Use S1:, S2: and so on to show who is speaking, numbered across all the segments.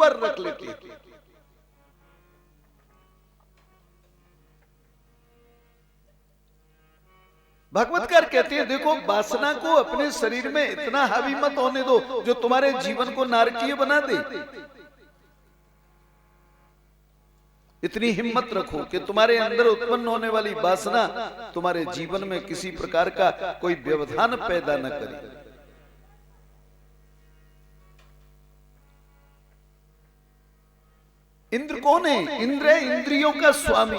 S1: ऊपर रख लेती थी। भगवतकार कहते हैं देखो, वासना को अपने शरीर में इतना हावी मत होने दो जो तुम्हारे जीवन को नारकीय बना दे। इतनी हिम्मत रखो कि तुम्हारे अंदर उत्पन्न होने वाली वासना तुम्हारे जीवन में किसी प्रकार का कोई व्यवधान पैदा न करे। इंद्र कौन है? इंद्र है इंद्रियों का स्वामी।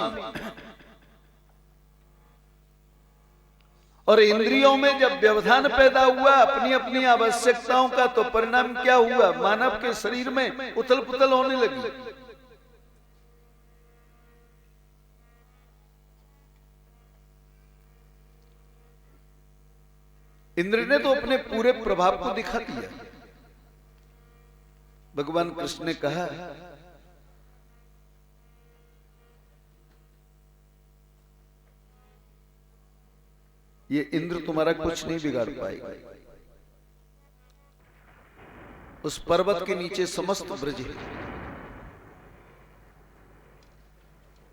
S1: और इंद्रियों में जब व्यवधान पैदा हुआ अपनी अपनी आवश्यकताओं का, तो परिणाम क्या हुआ? मानव के शरीर में उथल पुथल होने लगी। इंद्र ने तो अपने पूरे प्रभाव को दिखा दिया। भगवान कृष्ण ने कहा ये इंद्र तुम्हारा कुछ नहीं बिगाड़ पाएगा। उस पर्वत के नीचे समस्त ब्रज है।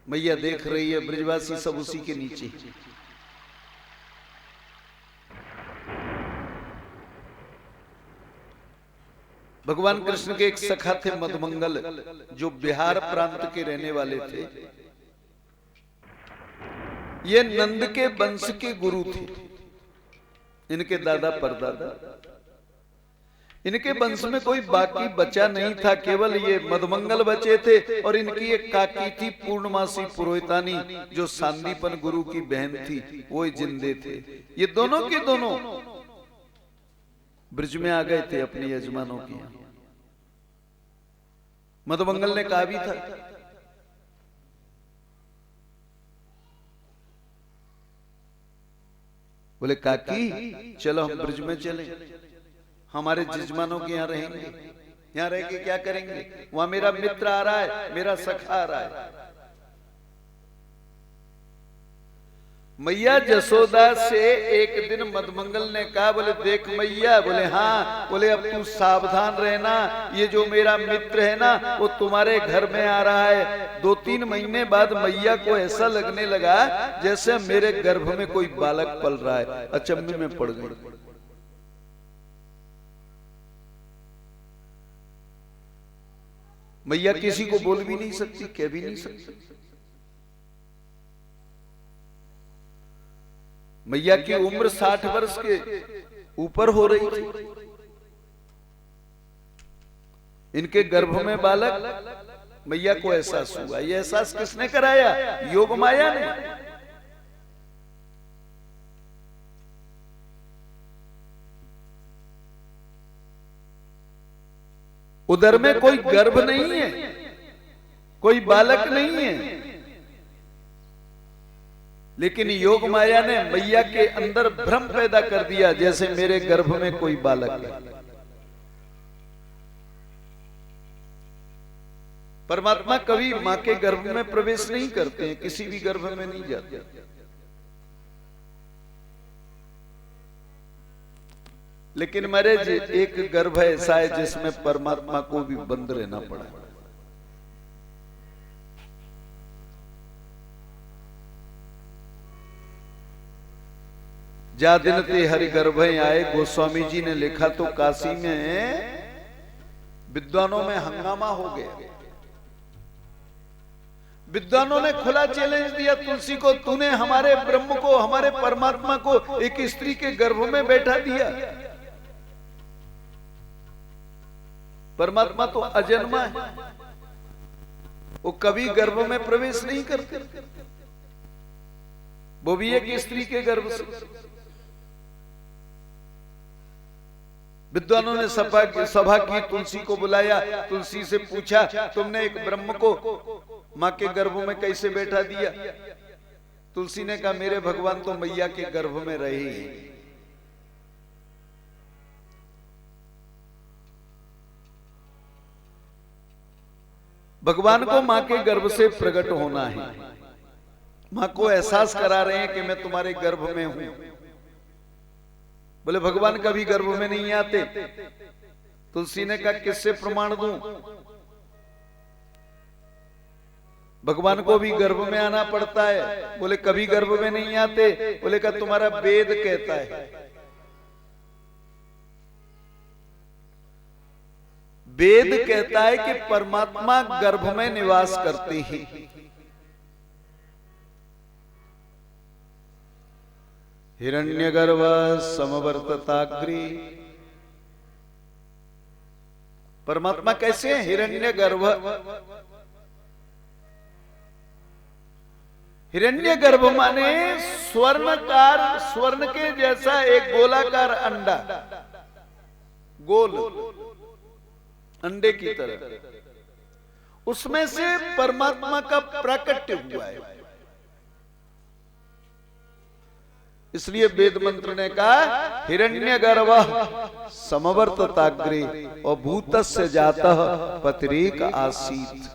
S1: मैया देख रही है, ब्रजवासी सब उसी के नीचे। भगवान कृष्ण के एक सखा थे मधुमंगल, जो बिहार प्रांत के रहने वाले थे। ये नंद के वंश के गुरु थे, इनके दादा परदादा। इनके वंश में कोई बाकी बचा नहीं था, केवल ये मधुमंगल बचे थे। और इनकी एक काकी थी पूर्णमासी पुरोहितानी, जो सांदीपन गुरु की बहन थी, वो जिंदे थे। ये दोनों के दोनों ब्रज में आ गए थे अपने यजमानों की। मधुमंगल ने कहा भी था, बोले काकी चलो हम ब्रज में चले, हमारे जजमानों के यहाँ रहेंगे। यहाँ रह के क्या करेंगे? वहां मेरा मित्र आ रहा है, मेरा सखा आ रहा है। मैया जसोदा से एक दिन मधुमंगल ने कहा, बोले देख मैया, बोले हाँ, बोले अब तू सावधान रहना, ये जो मेरा मित्र है ना वो तुम्हारे घर में आ रहा है। 2-3 महीने बाद मैया को ऐसा लगने लगा जैसे मेरे गर्भ में कोई बालक पल रहा है। अचंभे में पड़ गई। मैया किसी को बोल भी नहीं सकती, कह भी नहीं सकती। मैया की उम्र 60 वर्ष के ऊपर हो रही थी। इनके गर्भ में बालक, मैया को एहसास हुआ। यह एहसास किसने कराया? योग माया ने। उदर में कोई गर्भ नहीं है, कोई बालक नहीं है, लेकिन योग माया ने मैया के अंदर भ्रम पैदा कर दिया जैसे मेरे गर्भ में कोई बालक है। परमात्मा कभी मां के गर्भ में प्रवेश नहीं करते हैं, किसी भी गर्भ में नहीं जाते। लेकिन महाराज एक गर्भ ऐसा है जिसमें परमात्मा को भी बंद रहना पड़ा। जा दिन ते हरि गर्भ आए, गोस्वामी जी ने लिखा तो काशी में विद्वानों में हंगामा हो गया। विद्वानों ने खुला चैलेंज दिया तुलसी को, तूने हमारे ब्रह्म को, हमारे परमात्मा को एक स्त्री के गर्भ में बैठा दिया। परमात्मा तो अजन्मा है, वो कभी गर्भ में प्रवेश नहीं करते, वो भी एक स्त्री के गर्भ से। विद्वानों ने सभा की, तुलसी को बुलाया, तुलसी से पूछा तुमने एक ब्रह्म को मां के गर्भ में कैसे बैठा दिया? तुलसी ने कहा मेरे भगवान तो मैया के गर्भ में रहे हैं। भगवान को मां के गर्भ से प्रकट होना है। मां को एहसास करा रहे हैं कि मैं तुम्हारे गर्भ में हूं। बोले भगवान कभी गर्भ में नहीं आते। तुलसी ने कहा किससे प्रमाण दूं? भगवान को भी गर्भ में आना पड़ता है। बोले कभी गर्भ में नहीं आते। बोले का तुम्हारा वेद कहता है। वेद कहता है कि परमात्मा गर्भ में निवास करते हैं। हिरण्यगर्भ समवर्तताग्रे। परमात्मा कैसे है? हिरण्यगर्भ। हिरण्यगर्भ माने स्वर्णकार, स्वर्ण के जैसा एक गोलाकार अंडा, गोल अंडे की तरह, उसमें से परमात्मा का प्राकट्य हुआ है। इसलिए वेद मंत्र ने कहा हिरण्यगर्भ समवर्तताग्रे और भूतस्य जातः पतिरेक आसीत।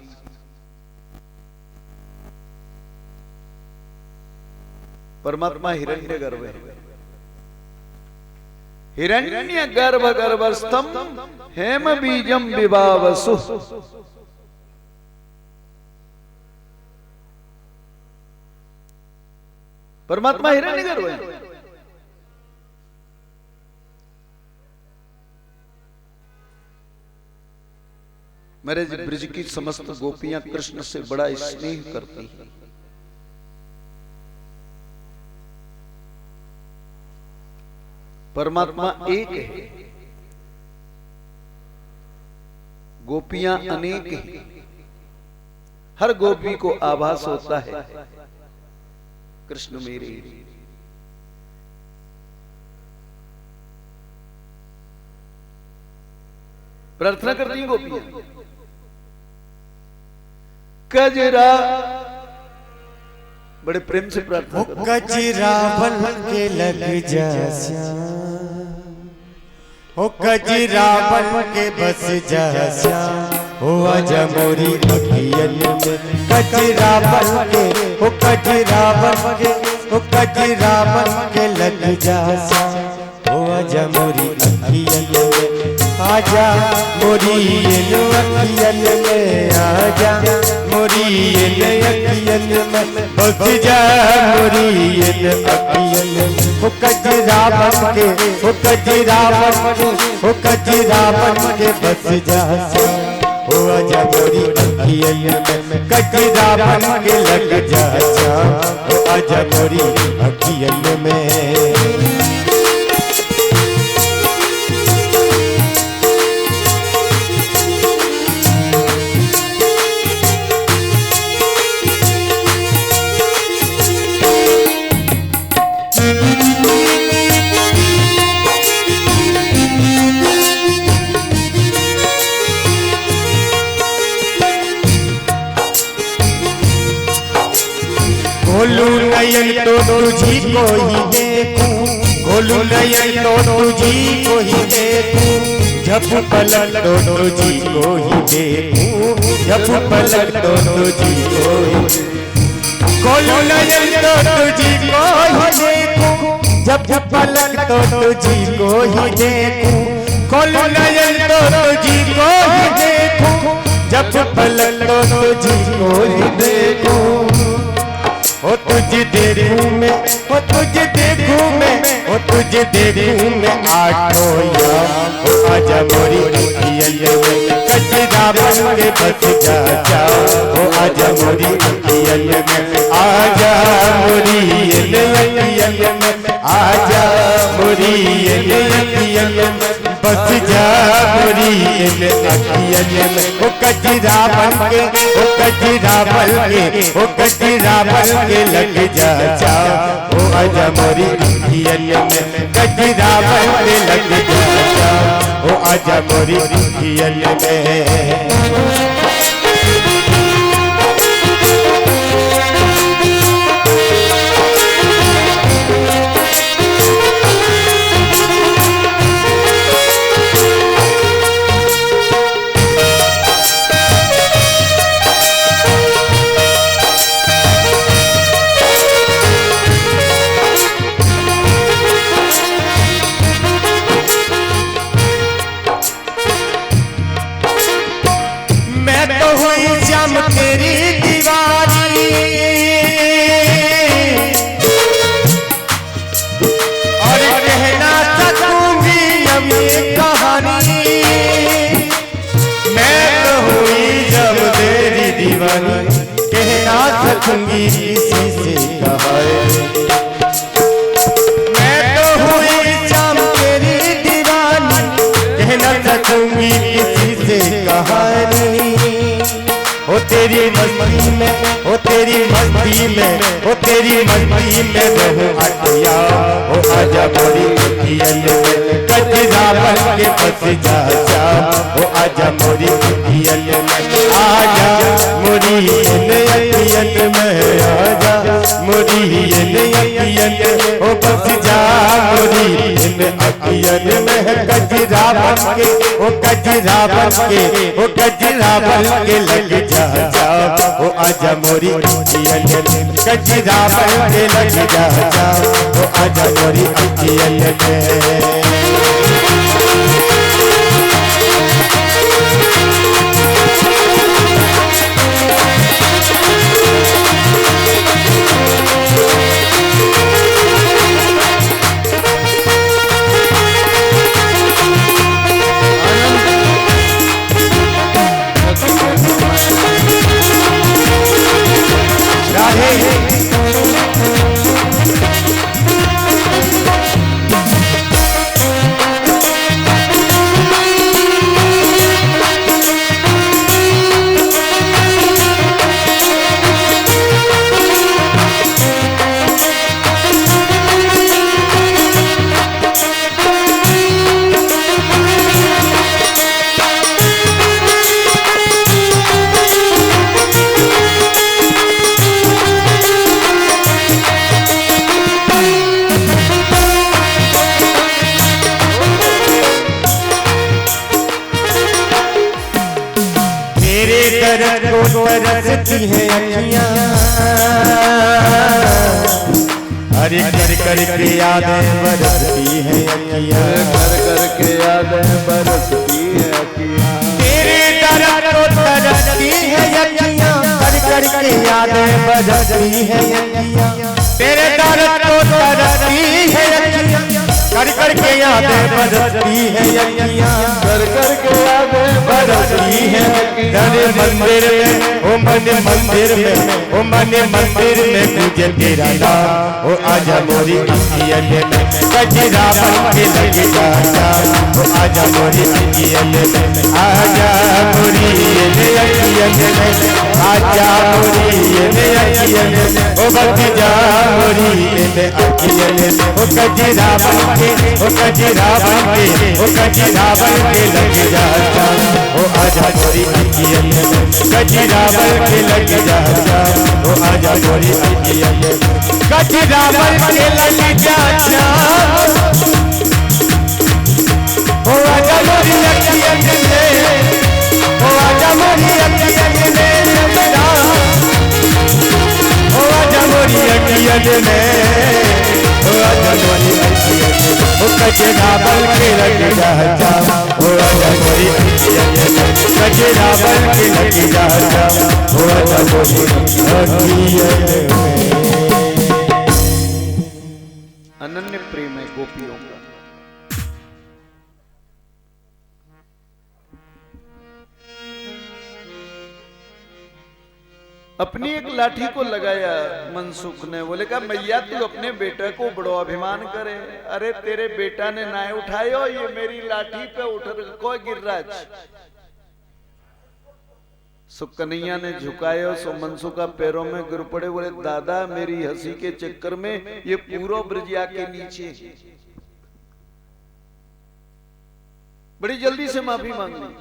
S1: परमात्मा हिरण्यगर्भ है। हिरण्यगर्भ गर्भस्थम हेम बीजम विभावसु। परमात्मा हिरण्यगर्भ है। मेरे ब्रज की समस्त गोपियां कृष्ण से बड़ा स्नेह करती हैं। परमात्मा एक है, गोपियां अनेक हैं। हर गोपी को आभास होता है कृष्ण मेरे। प्रार्थना करती हैं गोपियां, कजरा, बड़े प्रेम से प्रार्थना करती हैं।
S2: कजरा बन के लग जा ओ कजरा बन के बस जा ओ आजा मोरी अखियन में। कजरा बन के ओ कजरा बन के ओ कजरा बन के लग जा ओ आजा मोरी अखियन में। आजा मोरी अखियन में, आजा मोरी अखियन में, बस जा मोरी अखियन में। ओ कजरा बन के ओ कजरा बन के ओ कजरा बन के बस जा ओ आजा मोरी अखियन में। कजरा बन के लग जा ओ आजा मोरी अखियन में। खोलू नयन तो तुझी को ही देखूं, खोलू नयन तो तुझी को ही देखूं, जब पलक तो तुझी को ही देखूं, जब पलक तो तुझी को ही। खोलू नयन तो तुझी को ही देखूं, जब पलक तो तुझी को ही देखूं। खोलू नयन तो तुझी को ही देखूं, जब पलक तो तुझी को ही देखूं। ओ तुझे देखूं मैं, ओ तुझे देखूं मैं, ओ तुझे देखूं मैं आठों याम। ओ आजा मोरी अखियन में, कजरा बन के बस जा ओ आजा मोरी अखियन में। आजा मोरी अखियन में, आजा मोरी अखियन में, बस जा मोरी अखियन में। ओ कजरा बन के ओ कजरा बन के ओ कजरा बन के लग जा ओ आजा मोरी अखियन में। कजरा बन के लग जा ओ आजा मोरी अखियन में। तेरी दीवार दीवानी, कह ना सकूंगी किसी से कहानी। मैं तो हुई शाम तेरी दीवानी, कह ना सकूंगी किसी से कहानी। ओ तेरी मस्ती में, ओ तेरी मस्ती में, ओ तेरी मस्ती में रहूं अटिया। ओ आजा मोरी अखियन में कजरा बन के बस जा जा। ओ आजा मोरी अखियन में, आजा मोरी अखियन में, आजा मोरी अखियन। ओ बस जा मोरी अखियन में कजरा बन के, ओ कजरा बन के, ओ कजरा बन के लग जा जा। ओ आजा मोरी अखियन में कजरा बन के लग जा जा। ओ आजा मोरी अखियन में। तरसती है अखियां, अरे कर कर के यादें बरसती है अखियां,
S1: कर कर के यादें बरसती है अखियां।
S2: तेरे दर को तरसती है अखियां, कर कर के यादें बरसती है अखियां। तेरे दर को तरसती है अखियां, कर कर के यादें बरसती है अखियां,
S1: कर कर के यादें
S2: बरसती है। तेरे मंदिर में, ओ मन मंदिर में, ओ मन मंदिर में तुझे तेरा नाम। ओ आजा मोरी अखियन में कजरा बन के लग जा जा। ओ आजा मोरी अखियन में, आजा मोरी अखियन में, आजा मोरी अखियन में। ओ बच जा मोरी अखियन में, ओ कजरा बन के, ओ कजरा बन के, ओ कजरा बन के लग जा जा। ओ आजा मोरी अखियन में कजरा बन के लग जा जा। ओ आजा मोरी अखियन में कजरा बन के लग जा जा। ओ आजा मोरी अखियन में, ओ आजा मोरी अखियन में, ओ आजा मोरी अखियन में, ओ आजा मोरी अखियन में। ओ कजरा बन के लग जा जा। ओ आजा मोरी अखियन में कजरा बन के लग जा जा। ओ आजा मोरी अखियन में।
S1: अनन्य प्रेम है गोपियों का। अपनी एक लाठी को लगाया मनसुख ने, बोले कहा मैया तू अपने बेटे को बड़ो अभिमान करे। अरे तेरे बेटा ने ना उठायो, ये मेरी लाठी पे उठ को गिर्राज। सो कन्हैया ने झुकायो, सो मनसुखा पैरों में गिर पड़े। बोले दादा मेरी हंसी के चक्कर में ये पूरा ब्रज आके नीचे। बड़ी जल्दी से माफी मांग ली।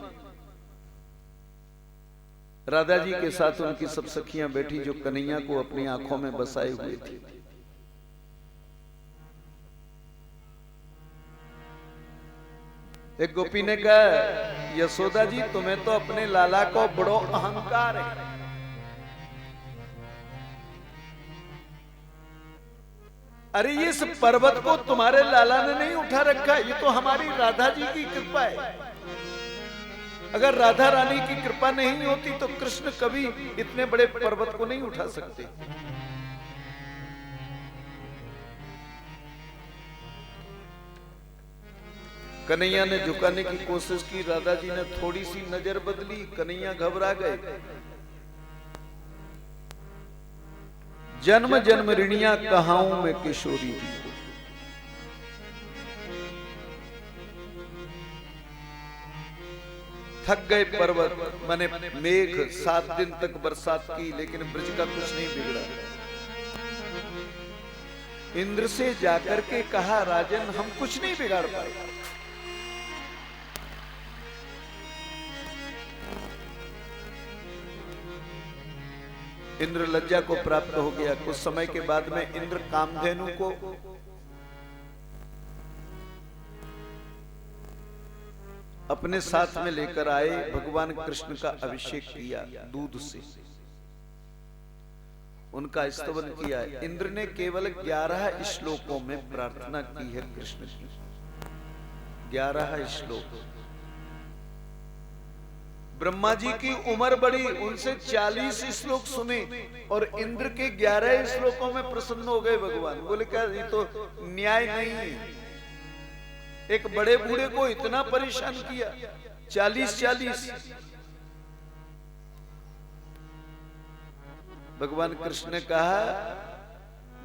S1: राधा जी के साथ उनकी सब सखियां बैठी जो कन्हैया को अपनी आंखों में बसाए हुए थी। एक गोपी ने कहा यशोदा जी तुम्हें तो अपने लाला को बड़ो अहंकार है। अरे इस पर्वत को तुम्हारे लाला ने नहीं उठा रखा, ये तो हमारी राधा जी की कृपा है। अगर राधा रानी की कृपा नहीं होती तो कृष्ण कभी इतने बड़े पर्वत को नहीं उठा सकते। कन्हैया ने झुकाने की कोशिश की, राधा जी ने थोड़ी सी नजर बदली, कन्हैया घबरा गए। जन्म जन्म ऋणिया कहाऊं मैं किशोरी दी। थक गए पर्वत, माने मेघ 7 दिन तक बरसात की, लेकिन ब्रज का कुछ नहीं बिगड़ा। इंद्र से जाकर के कहा, राजन हम कुछ नहीं बिगाड़ पाए। इंद्र लज्जा को प्राप्त हो गया। कुछ समय के बाद में इंद्र कामधेनु को अपने साथ में लेकर आए, भगवान कृष्ण का अभिषेक किया दूध से, उनका स्तवन किया। इंद्र ने केवल 11 श्लोकों में प्रार्थना की है कृष्ण की, 11 श्लोक। ब्रह्मा जी की उम्र बड़ी, उनसे 40 श्लोक सुने और इंद्र के 11 श्लोकों में प्रसन्न हो गए भगवान। बोले क्या ये तो न्याय नहीं है, एक बड़े बूढ़े को इतना परेशान किया, 40। भगवान कृष्ण ने कहा,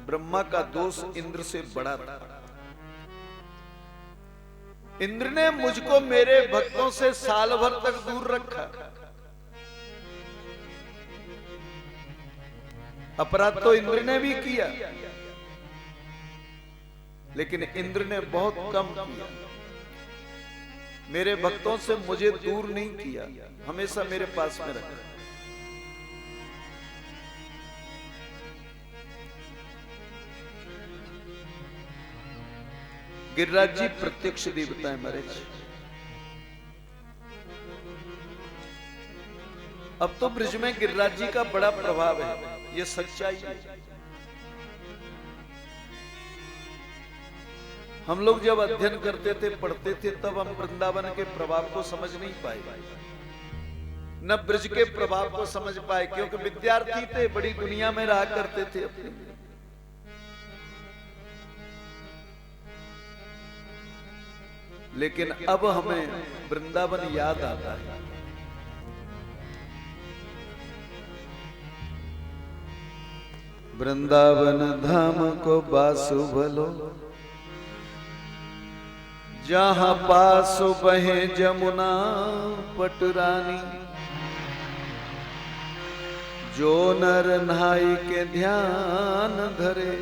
S1: ब्रह्मा का दोष इंद्र से बड़ा था। इंद्र ने मुझको मेरे भक्तों से साल भर तक दूर रखा। अपराध तो इंद्र ने भी किया, लेकिन इंद्र ने बहुत कम किया। मेरे भक्तों से मुझे दूर नहीं किया, हमेशा मेरे पास में रखा। गिरिराज जी प्रत्यक्ष देवता है महाराज। अब तो ब्रज में गिरिराज जी का बड़ा प्रभाव है, ये सच्चाई है। हम लोग जब अध्ययन करते थे, पढ़ते थे, तब हम वृंदावन के प्रभाव को समझ नहीं पाए, न ब्रज के प्रभाव को समझ पाए, क्योंकि विद्यार्थी थे, बड़ी दुनिया में रहा करते थे अपने। लेकिन अब हमें वृंदावन याद आता है। वृंदावन धाम को बासु भलो, जहां पास बहे जमुना पटरानी। जो नर नहाई के ध्यान धरे,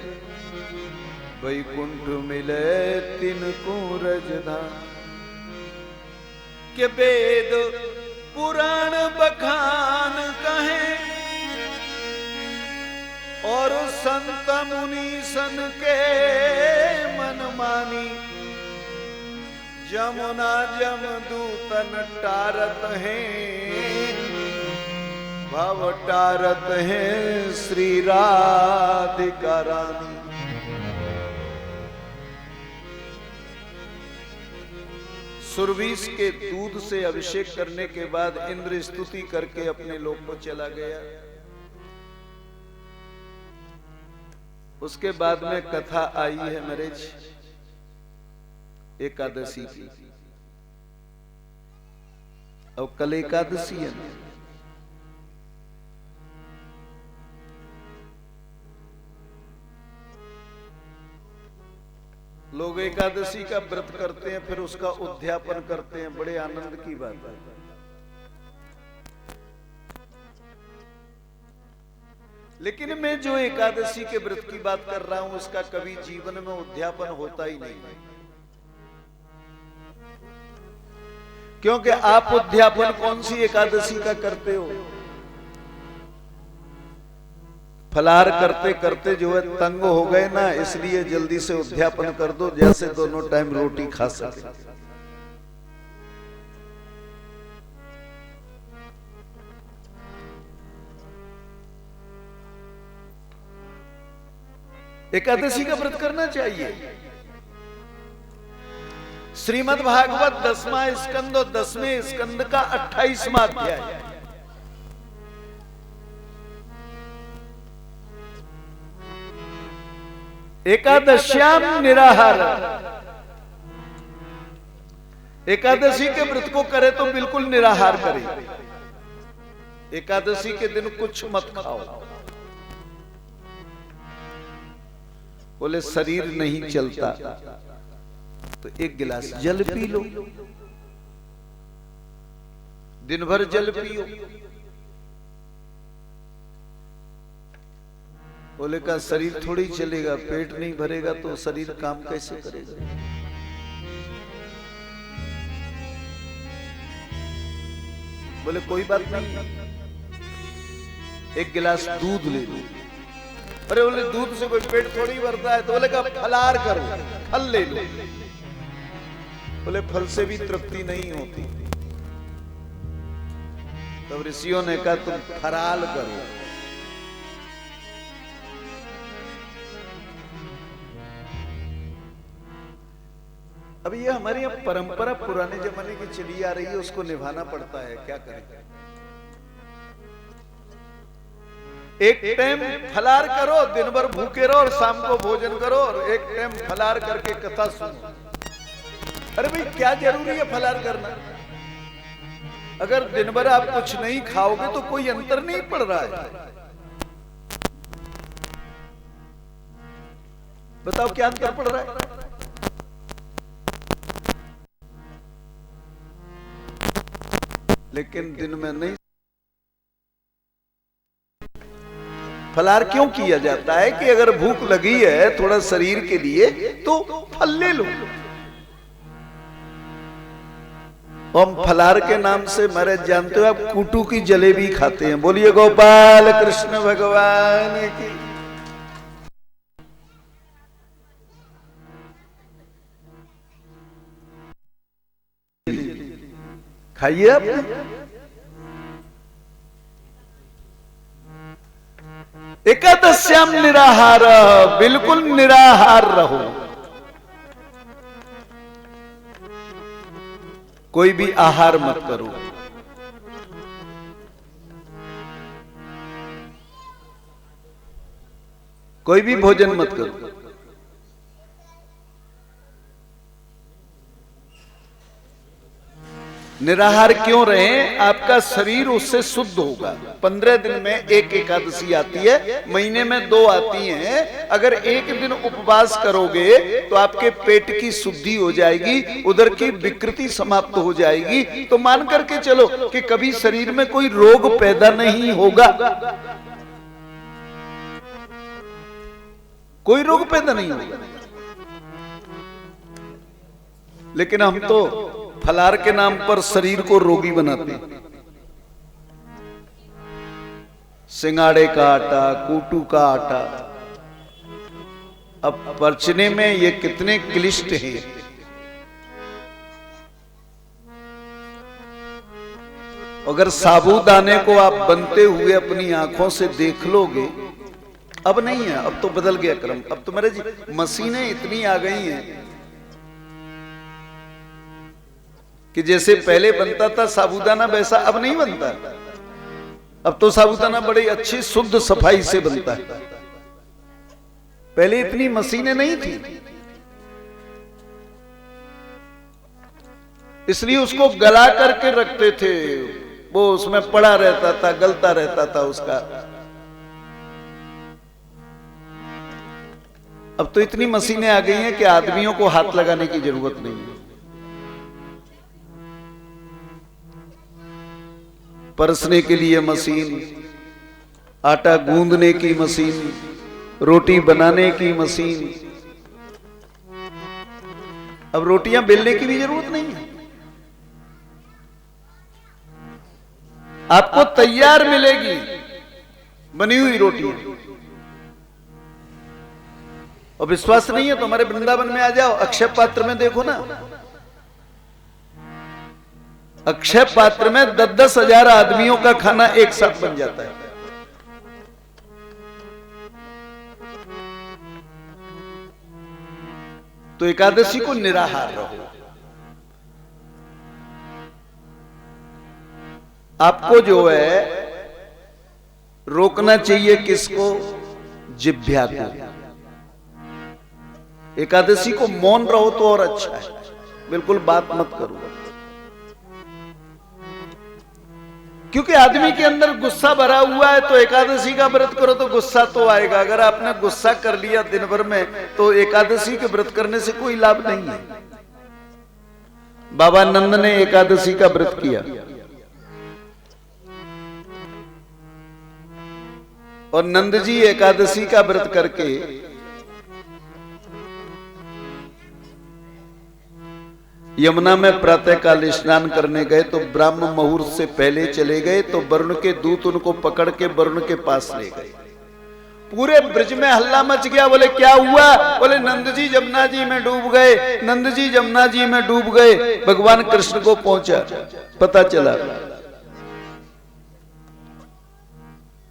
S1: वैकुंठ मिले तिनको रजधान। के वेद पुराण बखान कहे, और संत मुनि सन के मन मानी। जमुना जमदूतन टारत हैं, भव टारत हैं श्री राधिका रानी। सुरवीस के दूध से अभिषेक करने के बाद इंद्र स्तुति करके अपने लोक को चला गया। उसके बाद में कथा आई है महाराज एकादशी की। अब कल एकादशी है ना, लोग एकादशी का व्रत करते हैं, फिर उसका उद्यापन करते हैं, बड़े आनंद की बात है। लेकिन मैं जो एकादशी के व्रत की बात कर रहा हूं, उसका कभी जीवन में उद्यापन होता ही नहीं, क्योंकि आप उद्यापन कौन सी एकादशी का करते हो? फलाहार करते करते जो है तंग हो गए ना, इसलिए जल्दी से उद्यापन कर दो, जैसे दोनों टाइम रोटी खा सके। एकादशी का व्रत करना चाहिए। श्रीमद् भागवत 10वां स्कंद और 10वें स्कंद का 28वां अध्याय। एकादश्याम निराहार। एकादशी के व्रत को करे तो बिल्कुल निराहार करे। एकादशी के दिन कुछ मत खाओ। बोले शरीर नहीं चलता तो एक गिलास जल पी लो, दिन भर जल पियो। बोले का शरीर थोड़ी चलेगा, पेट नहीं भरेगा तो शरीर काम कैसे करेगा। बोले कोई बात नहीं, एक गिलास दूध ले लो। अरे बोले दूध से कोई पेट थोड़ी भरता है। तो बोले का फलार करो, फल ले लो। बोले फल से भी तृप्ति नहीं होती। तब ऋषियों ने कहा तुम फराल करो। अब ये हमारी यहाँ परंपरा पुराने जमाने की चली आ रही है, उसको निभाना पड़ता है, क्या करें। एक टाइम फलार करो, दिन भर भूखे रहो और शाम को भोजन करो, और एक टाइम फलार करके कथा सुनो। अरे भाई क्या जरूरी है फलार करना? अगर दिन भर आप कुछ नहीं खाओगे तो कोई अंतर नहीं पड़ रहा है। बताओ क्या अंतर पड़ रहा है? लेकिन दिन में नहीं। फलार क्यों किया जाता है कि अगर भूख लगी है थोड़ा शरीर के लिए तो फल ले लो। हम फलार के नाम से महाराज जानते हो आप, कूटू की जलेबी खाते हैं। बोलिए गोपाल कृष्ण भगवान की। खाइए आप। एकादश्याम निराहार, बिल्कुल निराहार रहो। कोई भी आहार मत करो। कोई भी भोजन मत करो। निराहार क्यों रहे? आपका शरीर उससे शुद्ध होगा। 15 दिन में एक एकादशी आती है, महीने में 2 आती हैं। अगर एक दिन उपवास करोगे तो आपके पेट की शुद्धि हो जाएगी, उधर की विकृति समाप्त हो जाएगी। तो मान करके चलो कि कभी शरीर में कोई रोग पैदा नहीं होगा। कोई रोग पैदा नहीं होगा। लेकिन हम तो फलार के नाम पर शरीर को रोगी बनाते हैं। सिंगाड़े का आटा, कूटू का आटा, अब पचने में ये कितने क्लिष्ट हैं। अगर साबूदाने को आप बनते हुए अपनी आंखों से देख लोगे, अब नहीं है, अब तो बदल गया क्रम। अब तो मेरे जी मशीनें इतनी आ गई हैं कि जैसे पहले बनता था साबूदाना वैसा अब नहीं बनता। अब तो साबूदाना बड़ी अच्छी शुद्ध सफाई से बनता है। पहले इतनी मशीनें नहीं थी, इसलिए उसको गला करके रखते थे। वो उसमें पड़ा रहता था, गलता रहता था उसका। अब तो इतनी मशीनें आ गई हैं कि आदमियों को हाथ लगाने की जरूरत नहीं है। परसने के लिए मशीन, आटा गूंदने की मशीन, रोटी बनाने की मशीन। अब रोटियां बेलने की भी जरूरत नहीं है। आपको तैयार मिलेगी बनी हुई रोटी। और विश्वास नहीं है तो हमारे वृंदावन में आ जाओ, अक्षय पात्र में देखो ना। अक्षय पात्र में 10-10 हजार आदमियों का खाना एक साथ बन जाता है। तो एकादशी को निराहार रहो। आपको जो है रोकना चाहिए किसको? जिह्वा को। एकादशी को मौन रहो तो और अच्छा है, बिल्कुल बात मत करो। क्योंकि आदमी के अंदर गुस्सा भरा हुआ है, तो एकादशी का व्रत करो तो गुस्सा तो आएगा। अगर आपने गुस्सा कर लिया दिन भर में तो एकादशी के व्रत करने से कोई लाभ नहीं है। बाबा नंद ने एकादशी का व्रत किया और नंद जी एकादशी का व्रत करके यमुना में प्रातःकाल स्नान करने गए तो ब्राह्म मुहूर्त से पहले चले गए, तो वरुण के दूत उनको पकड़ के वरुण के पास ले गए। पूरे ब्रज में हल्ला मच गया। बोले क्या हुआ? बोले नंद जी जमुना जी में डूब गए, नंद जी जमुना जी में डूब गए। भगवान कृष्ण को पहुंचा, पता चला,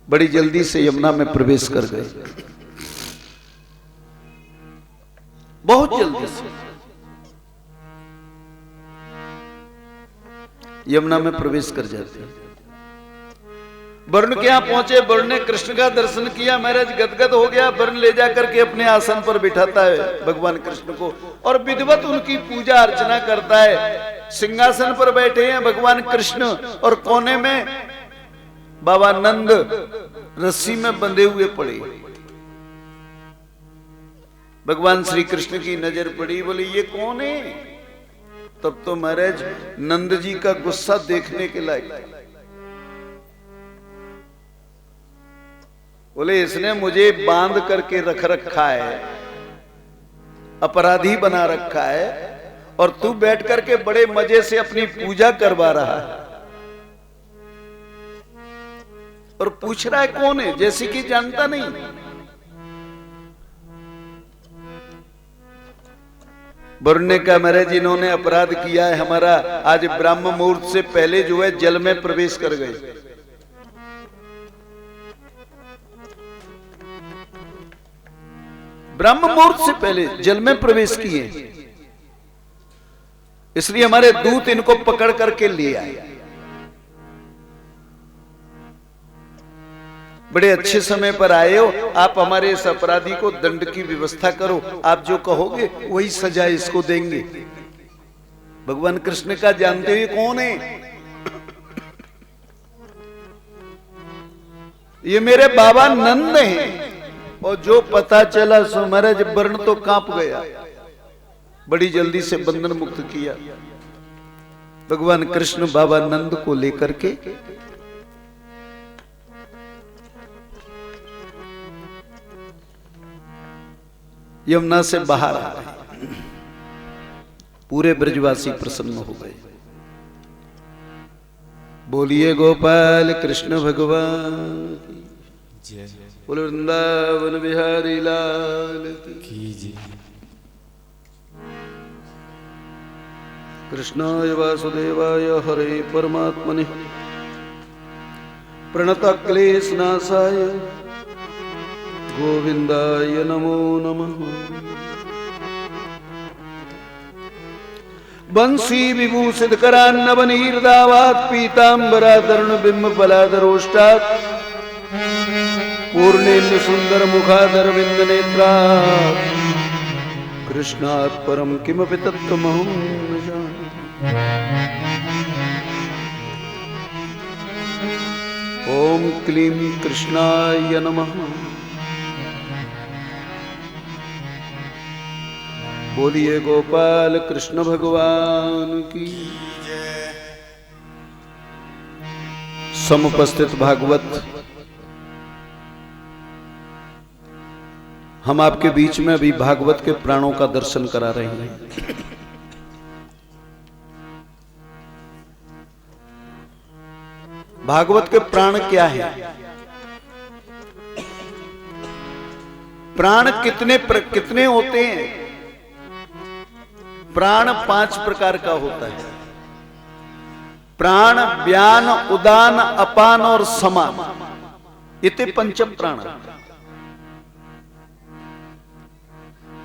S1: बड़ी जल्दी से यमुना में प्रवेश कर गए, बहुत जल्दी से यमुना में प्रवेश कर जाते हैं। वरुण के यहां पहुंचे, वरुण ने कृष्ण का दर्शन किया, महाराज गदगद हो गया। वरुण ले जाकर के अपने आसन पर बिठाता है भगवान कृष्ण को और विधिवत उनकी पूजा अर्चना करता है। सिंहासन पर बैठे हैं भगवान कृष्ण और कोने में बाबा नंद रस्सी में बंधे हुए पड़े। भगवान श्री कृष्ण की नजर पड़ी, बोले ये कौन है? तब तो महाराज नंद जी का गुस्सा देखने के लायक। बोले इसने मुझे बांध करके रख रखा है, अपराधी बना रखा है, और तू बैठ करके बड़े मजे से अपनी पूजा करवा रहा है और पूछ रहा है कौन है, जैसे कि जानता नहीं। वरुण ने कहा महाराज इन्होंने अपराध किया है हमारा, आज ब्राह्म मुहूर्त से पहले जो है जल में प्रवेश कर गए। ब्राह्म मुहूर्त से पहले जल में प्रवेश किए, इसलिए हमारे दूत इनको पकड़ करके ले आए। बड़े अच्छे समय पर आए हो आप, हमारे इस अपराधी को दंड की व्यवस्था करो, आप जो कहोगे वही सजा इसको देंगे। भगवान कृष्ण का जानते हुए कौन है? ये मेरे बाबा नंद हैं। और जो पता चला सो महाराज वरुण तो कांप गया, बड़ी जल्दी से बंधन मुक्त किया। भगवान कृष्ण बाबा नंद को लेकर के यमुना से बाहर आ गए। पूरे ब्रजवासी प्रसन्न हो गए। बोलिए गोपाल कृष्ण भगवान
S2: जय
S1: बोले वृंदावन बिहारी लाल
S2: की जय।
S1: कृष्णाय वासुदेवाय हरे परमात्मने प्रणत क्लेशनाशाय गोविंदाय नमो नमः। बंसी विभूषित करान्नवनीर्दावात् पीतांबराधरण बिंब फलाधरोष्टात् पूर्णेन्दु सुंदर मुखादरविंद नेत्रात् कृष्णात् परम किमपि तत्त्वमहं न जाने। ओम क्लीं कृष्णाय नमः। बोलिए गोपाल कृष्ण भगवान की
S2: जय।
S1: समुपस्थित भागवत, हम आपके बीच में अभी भागवत के प्राणों का दर्शन करा रहे हैं। भागवत के प्राण क्या है? प्राण कितने होते हैं? प्राण 5 प्रकार का होता है। प्राण, व्यान, उदान, अपान और समान, इते पंचम प्राण।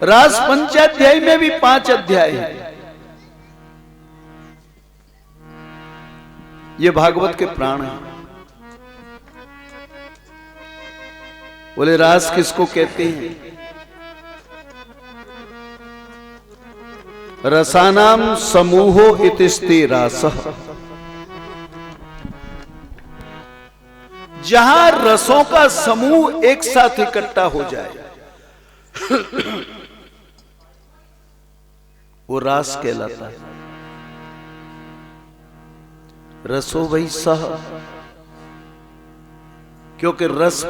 S1: रास पंचाध्याय में भी 5 अध्याय है। ये भागवत के प्राण हैं। बोले रास किसको कहते हैं? रसानाम समूहो इतिस्ते रासः। जहां रसों का समूह एक साथ इकट्ठा हो जाए वो रास कहलाता है। रसो वही सह, क्योंकि रस